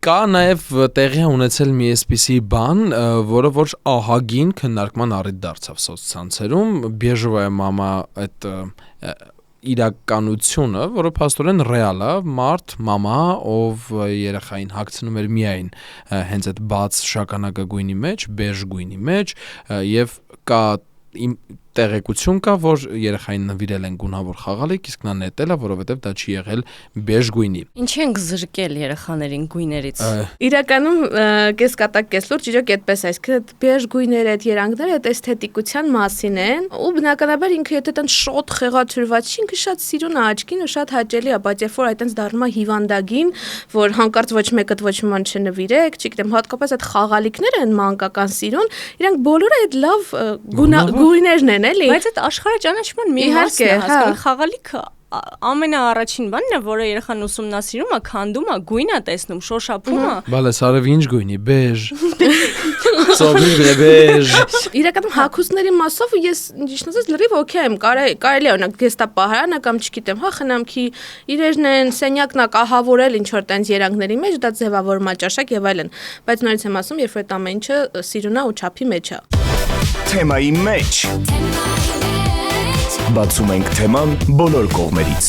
Կա նաև տեղի ունեցել մի այսպիսի բան, որը ոչ ահագին քննարկման առիթ դարձավ սոցցանցերում, Բեժովայա մամա այդ իրականությունը, որը փաստորեն ռեալ է, մամա, ով երեխային հագցնում էր միայն հենց այդ բաց շագանակագույնի մեջ, բեժ գույնի մեջ, եւ կա տեղեկություն կա, որ երեխային նվիրել են գունավոր խաղալիք, իսկ նա նետել է, որովհետև դա չի եղել բեժ գույնի։ Ինչի ենք զրկել երեխաներին գույներից։ Իրականում կեսկատակ կեսլուրջ իրոք այդպես է, այսինքն բեժ գույները, այդ երանգները այդ էսթետիկության մասին են, ու բնականաբար ինքը եթե տան շոտ խեղաթյուրված չի, ինքը շատ սիրուն է աչքին ու շատ հաճելի է, բայց երբ որ այտենց դառնում է հիվանդագին, որ հանկարծ ոչ մեկը ոչ ոման չնվիրեք, չգիտեմ, հատկապես այդ խաղալիքները են մանկական սիրուն, իրանք բոլորը այդ լավ գույներն են, էլի։ Բայց այդ աշխարհը ճանաչման մի մասն է, հասկանում խաղալիքը ամենաառաջին բանն է, որը երեխան ուսումնասիրում է, քանդում է, գույն է տեսնում, շոշափում է։ Բալես արև ինչ գույնի, բեժ։ Սովի բեժ։ Իրականում հագուստների մասով ես ճիշտ ասած լրիվ օքեյ եմ, կարելի է օրինակ գեստապահարանը կամ չգիտեմ, խնամքի իրերն են, սենյակն է կահավորել ինչ որ տենց երանգների մեջ, դա ձևավորում է ճաշակ եւ այլն, բայց նորից եմ ասում, երբ որ այդ ամեն ինչը սիրուն է ու չափի մեջ է։ Թեմայի մեջ բացում ենք թեման բոլոր կողմերից։